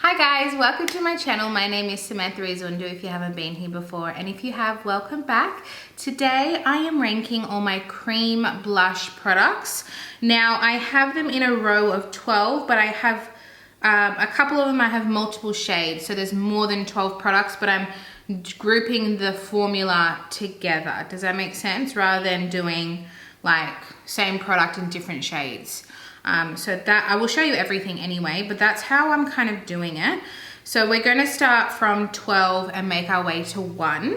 Hi guys, welcome to my channel. My name is Samantha Izundu if you haven't been here before, and if you have, welcome back. Today I am ranking all my cream blush products. Now I have them in a row of 12, but I have a couple of them I have multiple shades, so there's more than 12 products, but I'm grouping the formula together. Does that make sense? Rather than doing like same product in different shades. So that I will show you everything anyway, but that's how I'm kind of doing it. So we're going to start from 12 and make our way to 1,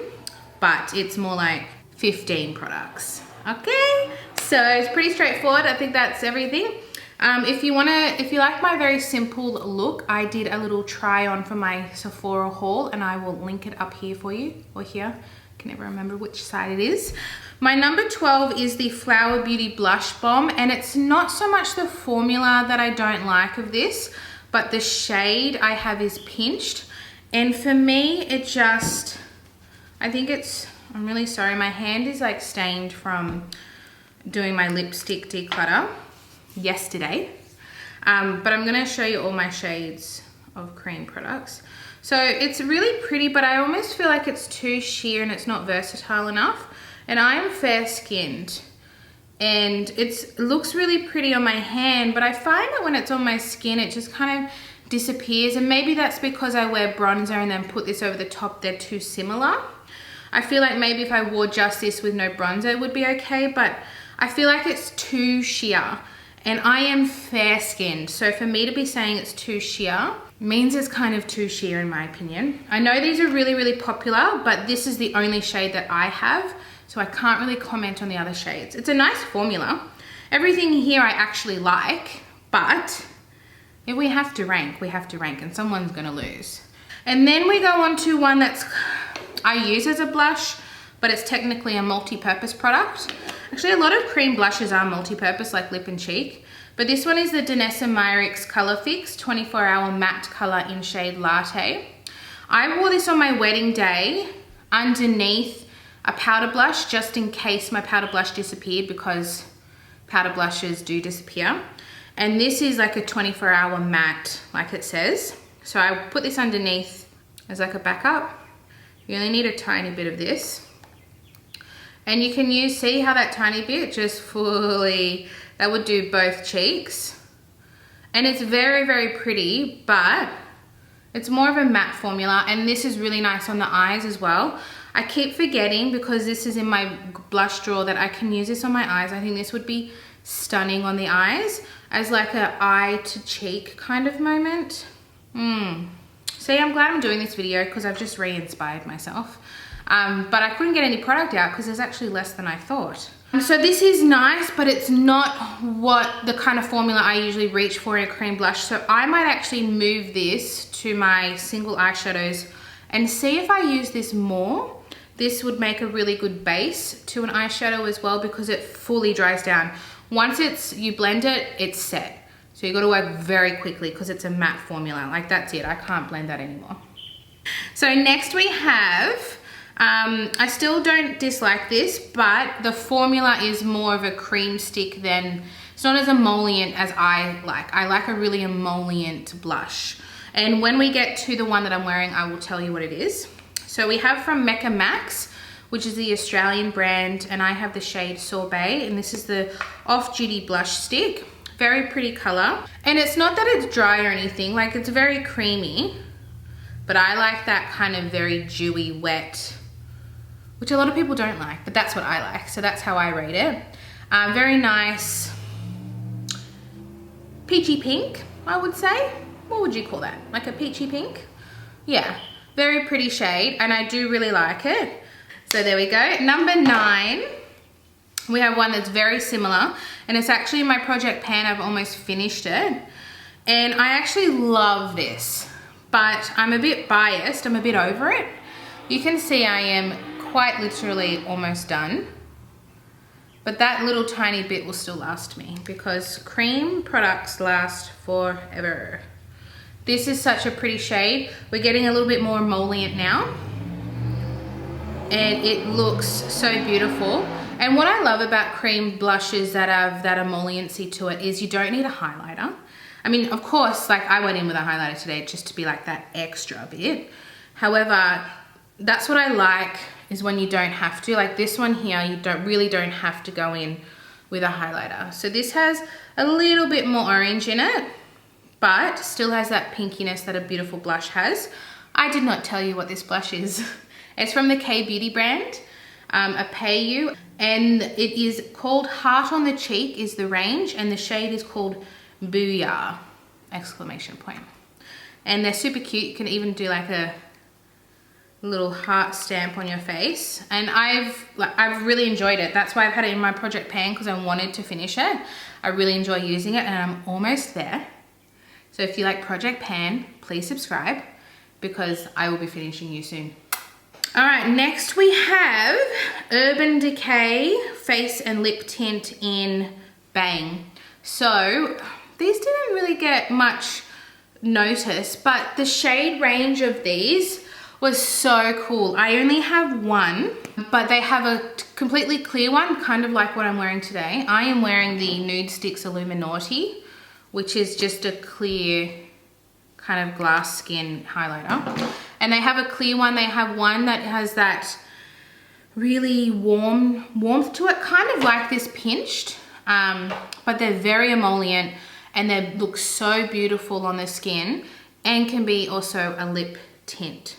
but it's more like 15 products. Okay, so it's pretty straightforward. I think that's everything. If you like my very simple look, I did a little try on for my Sephora haul, and I will link it up here for you, or here. I can never remember which side it is. My number 12 is the Flower Beauty Blush Balm, and it's not so much the formula that I don't like of this, but the shade I have is Pinched. And for me, it just, I think it's, I'm really sorry, my hand is like stained from doing my lipstick declutter yesterday. But I'm gonna show you all my shades of cream products. So it's really pretty, but I almost feel like it's too sheer and it's not versatile enough. And I am fair skinned and it looks really pretty on my hand, but I find that when it's on my skin, it just kind of disappears. And maybe that's because I wear bronzer and then put this over the top, they're too similar. I feel like maybe if I wore just this with no bronzer, it would be okay, but I feel like it's too sheer. And I am fair skinned, so for me to be saying it's too sheer means it's kind of too sheer in my opinion. I know these are really, really popular, but this is the only shade that I have, so I can't really comment on the other shades. It's a nice formula. Everything here I actually like, but if we have to rank, we have to rank, and someone's gonna lose. And then we go on to one that's I use as a blush, but it's technically a multi-purpose product. Actually, a lot of cream blushes are multi-purpose, like lip and cheek. But this one is the Danessa Myricks Colorfix 24-Hour Matte Color in shade Latte. I wore this on my wedding day underneath a powder blush, just in case my powder blush disappeared, because powder blushes do disappear. And this is like a 24-hour matte, like it says. So I put this underneath as like a backup. You only need a tiny bit of this. And you can use, see how that tiny bit just fully, that would do both cheeks. And it's very, very pretty, but it's more of a matte formula, and this is really nice on the eyes as well. I keep forgetting, because this is in my blush drawer, that I can use this on my eyes. I think this would be stunning on the eyes as like a eye to cheek kind of moment. See, I'm glad I'm doing this video because I've just re-inspired myself. But I couldn't get any product out because there's actually less than I thought. So this is nice, but it's not what the kind of formula I usually reach for in a cream blush. So I might actually move this to my single eyeshadows and see if I use this more. This would make a really good base to an eyeshadow as well, because it fully dries down. Once you blend it, it's set. So you got to work very quickly because it's a matte formula. Like, that's it. I can't blend that anymore. So next we have, I still don't dislike this, but the formula is more of a cream stick than, it's not as emollient as I like. I like a really emollient blush. And when we get to the one that I'm wearing, I will tell you what it is. So we have from Mecca Max, which is the Australian brand, and I have the shade Sorbet, and this is the off-duty blush stick. Very pretty color. And it's not that it's dry or anything, like it's very creamy, but I like that kind of very dewy, wet, which a lot of people don't like, but that's what I like. So that's how I rate it. Very nice peachy pink, I would say. What would you call that? Like a peachy pink? Yeah, very pretty shade, and I do really like it. So there we go. Number 9, we have one that's very similar, and it's actually in my project pan. I've almost finished it, and I actually love this, but I'm a bit biased. I'm a bit over it. You can see I am quite literally almost done, but that little tiny bit will still last me, because cream products last forever. This is such a pretty shade. We're getting a little bit more emollient now, and it looks so beautiful. And what I love about cream blushes that have that emolliency to it is you don't need a highlighter. I mean, of course, like I went in with a highlighter today just to be like that extra bit. However, that's what I like, is when you don't have to. Like this one here, you really don't have to go in with a highlighter. So this has a little bit more orange in it, but still has that pinkiness that a beautiful blush has. I did not tell you what this blush is. It's from the K-Beauty brand, Apeiu, and it is called Heart on the Cheek is the range, and the shade is called Booyah, exclamation point. And they're super cute. You can even do like a little heart stamp on your face, and I've really enjoyed it. That's why I've had it in my project pan, because I wanted to finish it. I really enjoy using it, and I'm almost there. So if you like project pan, please subscribe, because I will be finishing you soon. All right, next we have Urban Decay face and lip tint in Bang. So these didn't really get much notice, but the shade range of these was so cool. I only have one, but they have a completely clear one, kind of like what I'm wearing today. I am wearing the Nudestix Illuminati, which is just a clear kind of glass skin highlighter. And they have a clear one. They have one that has that really warmth to it, kind of like this pinched, but they're very emollient, and they look so beautiful on the skin, and can be also a lip tint.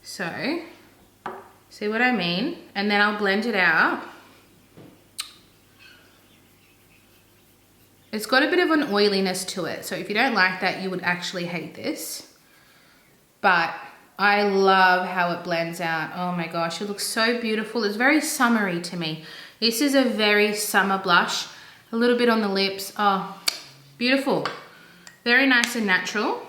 So, see what I mean? And then I'll blend it out. It's got a bit of an oiliness to it, so if you don't like that, you would actually hate this. But I love how it blends out. Oh my gosh, it looks so beautiful. It's very summery to me. This is a very summer blush. A little bit on the lips. Oh, beautiful. Very nice and natural.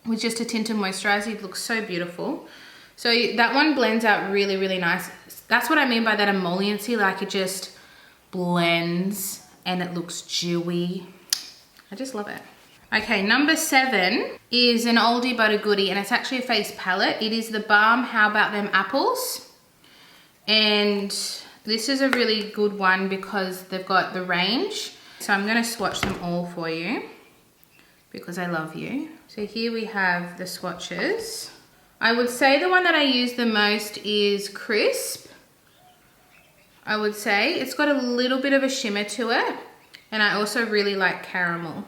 With just a tint of moisturizer, it looks so beautiful. So that one blends out really, really nice. That's what I mean by that emolliency, like it just blends and it looks dewy. I just love it. Okay, number 7 is an oldie but a goodie, and it's actually a face palette. It is the Balm How About Them Apples. And this is a really good one because they've got the range. So I'm gonna swatch them all for you because I love you. So here we have the swatches. I would say the one that I use the most is Crisp. I would say it's got a little bit of a shimmer to it, and I also really like Caramel.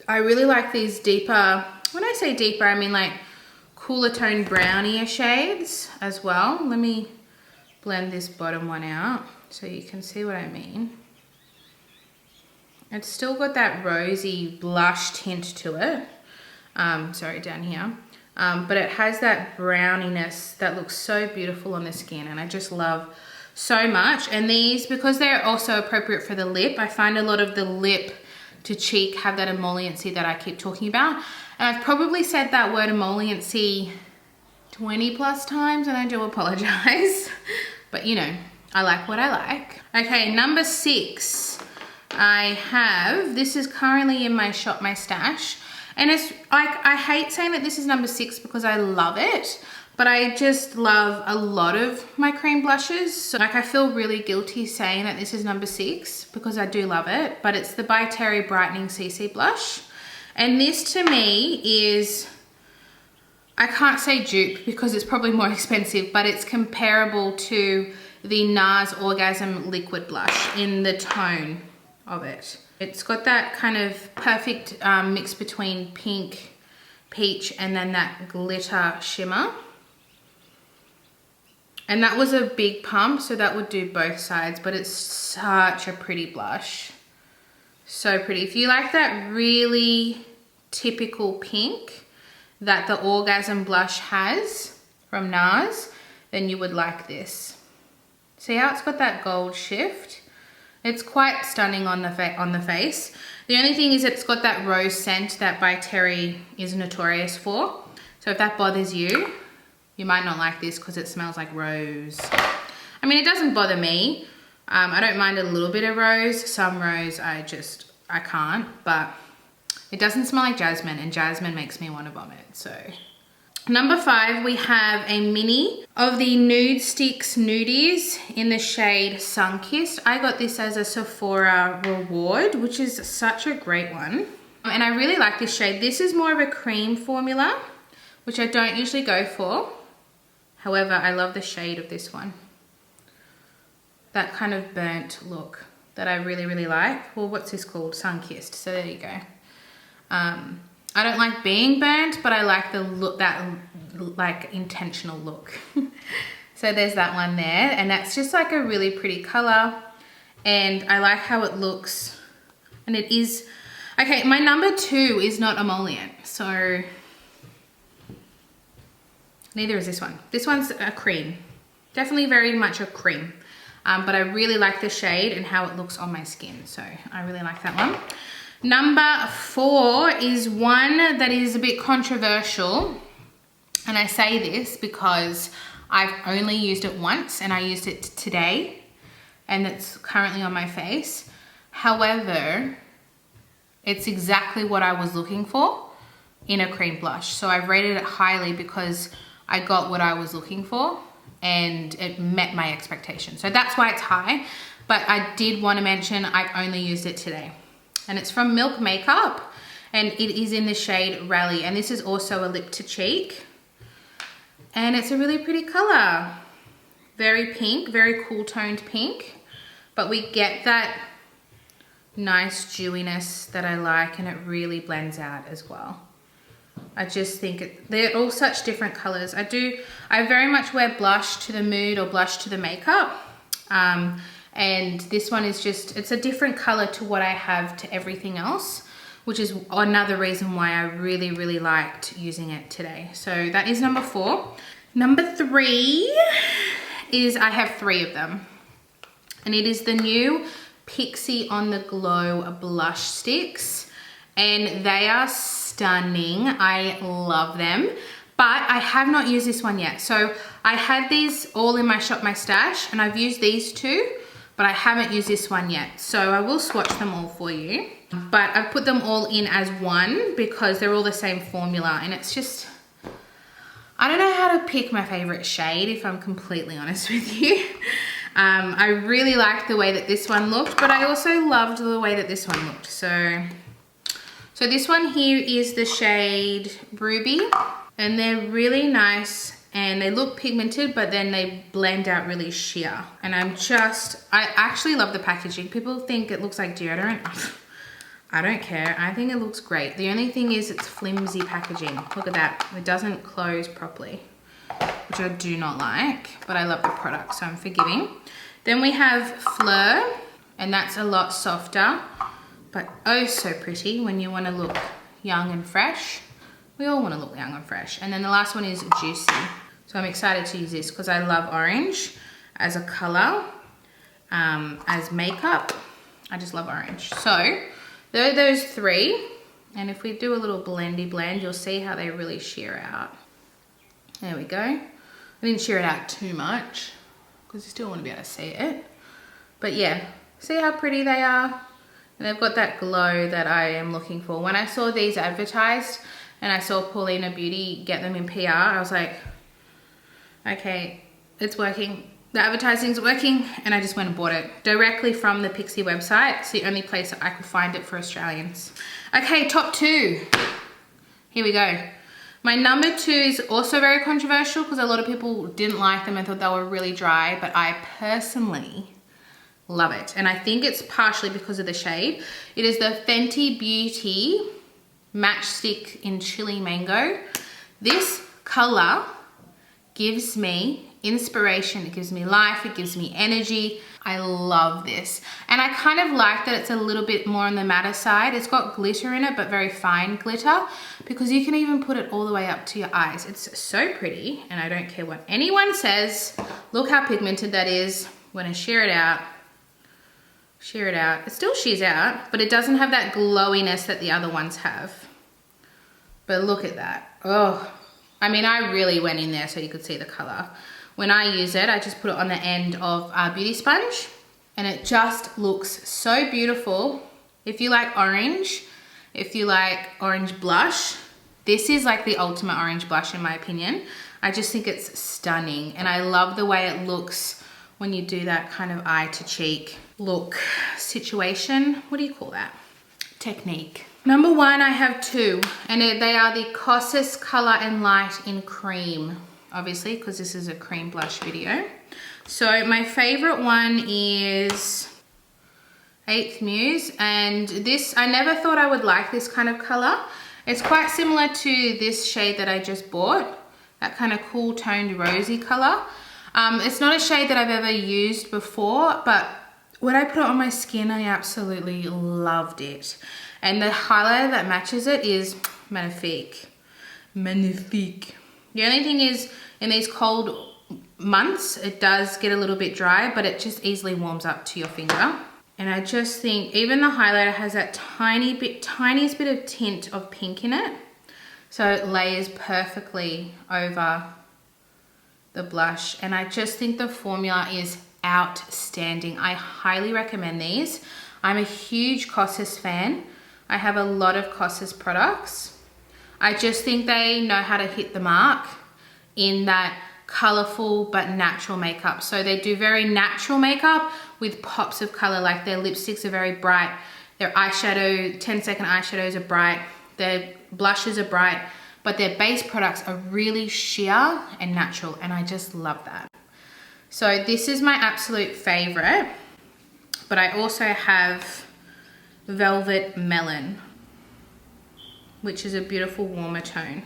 I really like these deeper, when I say deeper, I mean like cooler tone brownier shades as well. Let me blend this bottom one out so you can see what I mean. It's still got that rosy blush tint to it. Sorry, down here. But it has that browniness that looks so beautiful on the skin, and I just love so much. And these, because they're also appropriate for the lip, I find a lot of the lip to cheek have that emolliency that I keep talking about. And I've probably said that word emolliency 20 plus times, and I do apologize. But you know, I like what I like. Okay, number 6. I have, this is currently in my shop, my stash. And it's like, I hate saying that this is number 6 because I love it, but I just love a lot of my cream blushes. So like I feel really guilty saying that this is number 6 because I do love it, but it's the By Terry Brightening CC Blush. And this to me is, I can't say dupe because it's probably more expensive, but it's comparable to the NARS Orgasm Liquid Blush in the tone of it. It's got that kind of perfect mix between pink, peach, and then that glitter shimmer. And that was a big pump, so that would do both sides, but it's such a pretty blush. So pretty. If you like that really typical pink that the Orgasm blush has from NARS, then you would like this. See how it's got that gold shift? It's quite stunning on the face. The only thing is it's got that rose scent that By Terry is notorious for. So if that bothers you, you might not like this because it smells like rose. I mean, it doesn't bother me. I don't mind a little bit of rose. Some rose I can't, but it doesn't smell like jasmine, and jasmine makes me want to vomit, so. Number 5, we have a mini of the Nudestix Nudies in the shade Sunkissed. I got this as a Sephora reward, which is such a great one. And I really like this shade. This is more of a cream formula, which I don't usually go for. However, I love the shade of this one. That kind of burnt look that I really, really like. Well, what's this called? Sunkissed. So there you go. I don't like being burnt, but I like the look, that like intentional look. So there's that one there, and that's just like a really pretty color, and I like how it looks. And it is, okay, my number 2 is not emollient, so neither is this one. This one's a cream, definitely very much a cream, but I really like the shade and how it looks on my skin, so I really like that one. Number 4 is one that is a bit controversial, and I say this because I've only used it once, and I used it today, and it's currently on my face. However, it's exactly what I was looking for in a cream blush. So I've rated it highly because I got what I was looking for and it met my expectations. So that's why it's high, but I did want to mention I've only used it today. And it's from Milk Makeup, and it is in the shade Rally, and this is also a lip to cheek. And it's a really pretty color. Very pink, very cool toned pink, but we get that nice dewiness that I like, and it really blends out as well. I just think they're all such different colors. I very much wear blush to the mood or blush to the makeup. And this one is just, it's a different color to what I have to everything else, which is another reason why I really, really liked using it today. So that is number 4. Number 3 is, I have 3 of them, and it is the new Pixi On The Glow blush sticks, and they are stunning. I love them, but I have not used this one yet. So I had these all in my Shop My Stash, and I've used these 2, but I haven't used this one yet. So I will swatch them all for you, but I've put them all in as one because they're all the same formula, and it's just, I don't know how to pick my favorite shade, if I'm completely honest with you. I really liked the way that this one looked, but I also loved the way that this one looked. So this one here is the shade Ruby, and they're really nice, and they look pigmented, but then they blend out really sheer. And I actually love the packaging. People think it looks like deodorant. I don't care. I think it looks great. The only thing is it's flimsy packaging. Look at that. It doesn't close properly, which I do not like, but I love the product, so I'm forgiving. Then we have Fleur, and that's a lot softer, but oh so pretty when you want to look young and fresh. We all want to look young and fresh. And then the last one is Juicy. So I'm excited to use this because I love orange as a color, as makeup. I just love orange. So there are those 3. And if we do a little blendy blend, you'll see how they really sheer out. There we go. I didn't sheer it out too much because you still want to be able to see it. But yeah, see how pretty they are? And they've got that glow that I am looking for. When I saw these advertised and I saw Paulina Beauty get them in PR, I was like, okay, it's working. The advertising's working, and I just went and bought it directly from the Pixi website. It's the only place that I could find it for Australians. Okay, top 2. Here we go. My number 2 is also very controversial because a lot of people didn't like them and thought they were really dry, but I personally love it. And I think it's partially because of the shade. It is the Fenty Beauty Matchstix in Chili Mango. This color gives me inspiration, it gives me life, it gives me energy. I love this. And I kind of like that it's a little bit more on the matte side. It's got glitter in it, but very fine glitter, because you can even put it all the way up to your eyes. It's so pretty, and I don't care what anyone says. Look how pigmented that is. When I sheer it out, it still sheers out, but it doesn't have that glowiness that the other ones have. But look at that. Oh, I mean, I really went in there so you could see the color. When I use it, I just put it on the end of a beauty sponge, and it just looks so beautiful. If you like orange, if you like orange blush, this is like the ultimate orange blush in my opinion. I just think it's stunning, and I love the way it looks when you do that kind of eye to cheek look situation. What do you call that? Technique. Number one, I have two, and they are the Kosas Color and Light in Cream, obviously, because this is a cream blush video. So my favorite one is 8th Muse, and this, I never thought I would like this kind of color. It's quite similar to this shade that I just bought, that kind of cool toned rosy color. It's not a shade that I've ever used before, but when I put it on my skin, I absolutely loved it. And the highlighter that matches it is magnifique. Magnifique. The only thing is, in these cold months, it does get a little bit dry, but it just easily warms up to your finger. And I just think even the highlighter has that tiniest bit of tint of pink in it. So it layers perfectly over the blush. And I just think the formula is outstanding. I highly recommend these. I'm a huge Kosas fan. I have a lot of Kosas products. I just think they know how to hit the mark in that colorful but natural makeup. So they do very natural makeup with pops of color, like their lipsticks are very bright, their eyeshadow, 10-second eyeshadows are bright, their blushes are bright, but their base products are really sheer and natural, and I just love that. So this is my absolute favorite, but I also have Velvet Melon, which is a beautiful warmer tone.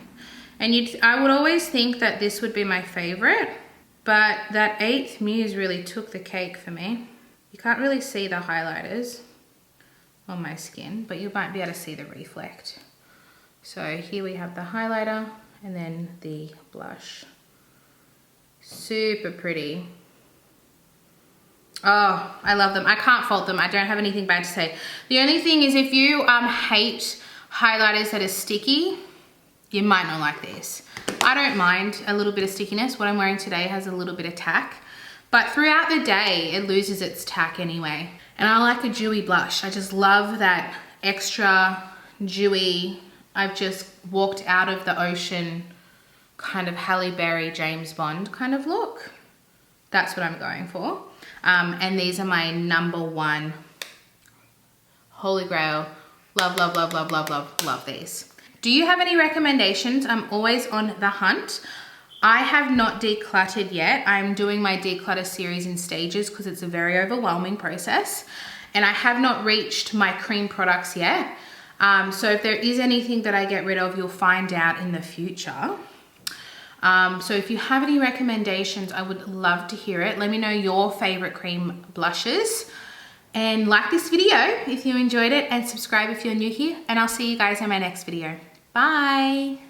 And I would always think that this would be my favorite, but that 8th Muse really took the cake for me. You can't really see the highlighters on my skin, but you might be able to see the reflect. So here we have the highlighter and then the blush. Super pretty. Oh, I love them. I can't fault them. I don't have anything bad to say. The only thing is, if you hate highlighters that are sticky, you might not like this. I don't mind a little bit of stickiness. What I'm wearing today has a little bit of tack, but throughout the day it loses its tack anyway. And I like a dewy blush. I just love that extra dewy, I've just walked out of the ocean kind of Halle Berry, James Bond kind of look. That's what I'm going for. And these are my number one holy grail. Love, love, love, love, love, love, love these. Do you have any recommendations? I'm always on the hunt. I have not decluttered yet. I'm doing my declutter series in stages because it's a very overwhelming process. And I have not reached my cream products yet. So if there is anything that I get rid of, you'll find out in the future. So if you have any recommendations, I would love to hear it. Let me know your favorite cream blushes. And like this video if you enjoyed it, and subscribe if you're new here. And I'll see you guys in my next video. Bye.